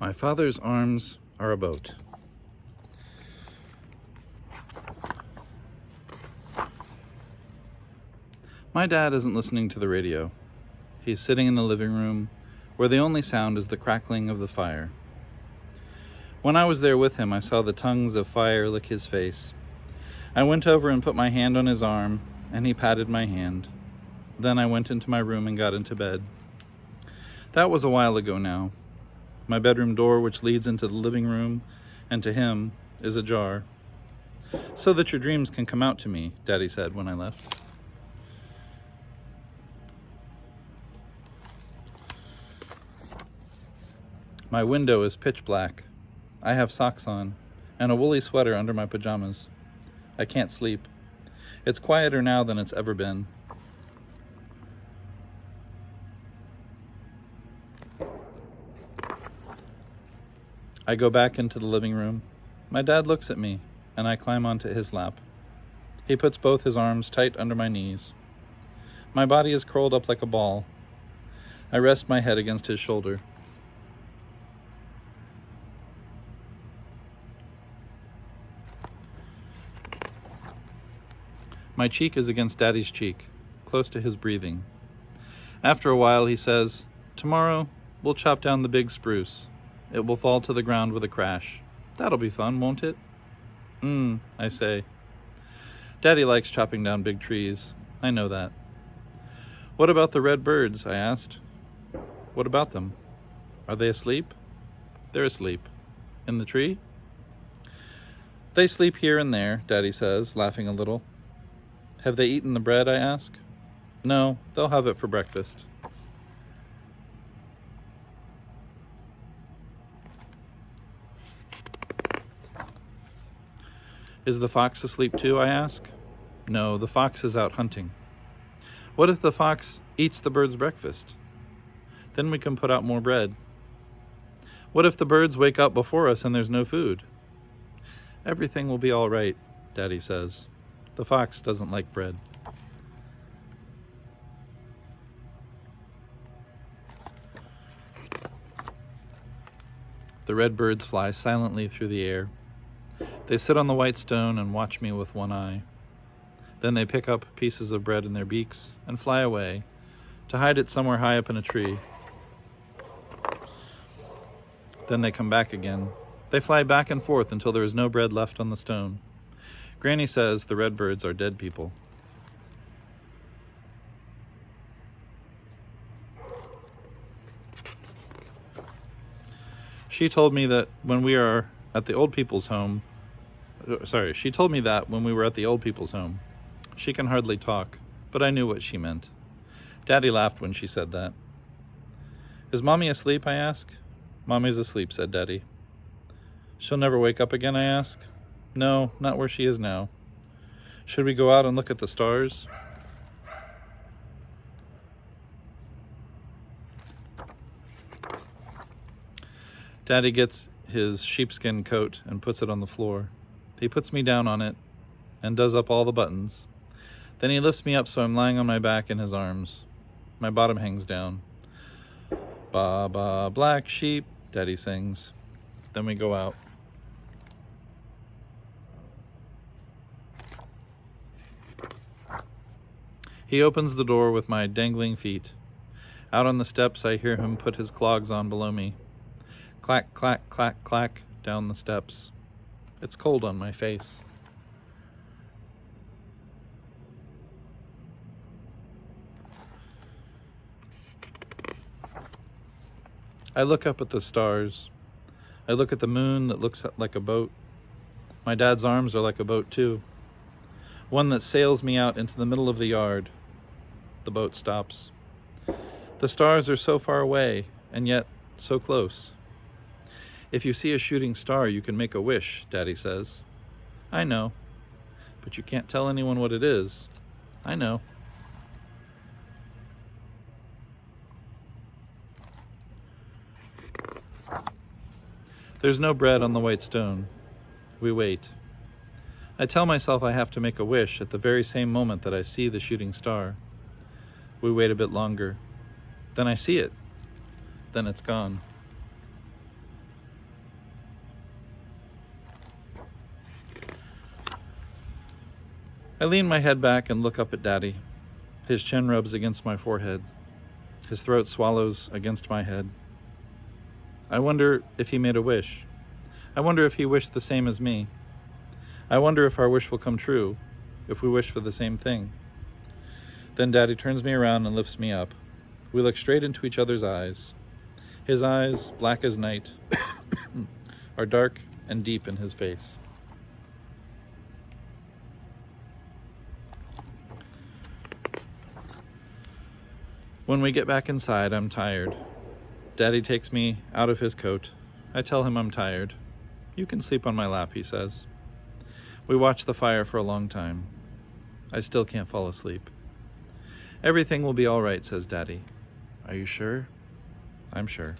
My father's arms are a boat. My dad isn't listening to the radio. He's sitting in the living room, where the only sound is the crackling of the fire. When I was there with him, I saw the tongues of fire lick his face. I went over and put my hand on his arm, and he patted my hand. Then I went into my room and got into bed. That was a while ago now. My bedroom door, which leads into the living room and to him, is ajar. "So that your dreams can come out to me," Daddy said when I left. My window is pitch black. I have socks on and a woolly sweater under my pajamas. I can't sleep. It's quieter now than it's ever been. I go back into the living room. My dad looks at me, and I climb onto his lap. He puts both his arms tight under my knees. My body is curled up like a ball. I rest my head against his shoulder. My cheek is against Daddy's cheek, close to his breathing. After a while, he says, "Tomorrow, we'll chop down the big spruce. It will fall to the ground with a crash. That'll be fun, won't it?" I say. Daddy likes chopping down big trees. I know that. "What about the red birds?" I asked. "What about them? Are they asleep?" "They're asleep." "In the tree?" "They sleep here and there," Daddy says, laughing a little. "Have they eaten the bread?" I ask. "No, they'll have it for breakfast." "Is the fox asleep too?" I ask. "No, the fox is out hunting." "What if the fox eats the bird's breakfast?" "Then we can put out more bread." "What if the birds wake up before us and there's no food?" "Everything will be all right," Daddy says. "The fox doesn't like bread." The red birds fly silently through the air. They sit on the white stone and watch me with one eye. Then they pick up pieces of bread in their beaks and fly away, to hide it somewhere high up in a tree. Then they come back again. They fly back and forth until there is no bread left on the stone. Granny says the red birds are dead people. She told me that when we were at the old people's home, she told me that when we were at the old people's home. She can hardly talk, but I knew what she meant. Daddy laughed when she said that. "Is Mommy asleep?" I ask. "Mommy's asleep," said Daddy. "She'll never wake up again?" I ask. "No, not where she is now." "Should we go out and look at the stars?" Daddy gets his sheepskin coat and puts it on the floor. He puts me down on it and does up all the buttons. Then he lifts me up so I'm lying on my back in his arms. My bottom hangs down. "Ba ba black sheep," Daddy sings. Then we go out. He opens the door with my dangling feet. Out on the steps, I hear him put his clogs on below me. Clack, clack, clack, clack, down the steps. It's cold on my face. I look up at the stars. I look at the moon that looks like a boat. My dad's arms are like a boat too. One that sails me out into the middle of the yard. The boat stops. The stars are so far away, and yet so close. "If you see a shooting star, you can make a wish," Daddy says. "I know. But you can't tell anyone what it is." "I know." There's no bread on the white stone. We wait. I tell myself I have to make a wish at the very same moment that I see the shooting star. We wait a bit longer. Then I see it. Then it's gone. I lean my head back and look up at Daddy. His chin rubs against my forehead. His throat swallows against my head. I wonder if he made a wish. I wonder if he wished the same as me. I wonder if our wish will come true, if we wish for the same thing. Then Daddy turns me around and lifts me up. We look straight into each other's eyes. His eyes, black as night, are dark and deep in his face. When we get back inside, I'm tired. Daddy takes me out of his coat. I tell him I'm tired. You can sleep on my lap, he says. We watch the fire for a long time. I still can't fall asleep. Everything will be all right, says Daddy. Are you sure? I'm sure.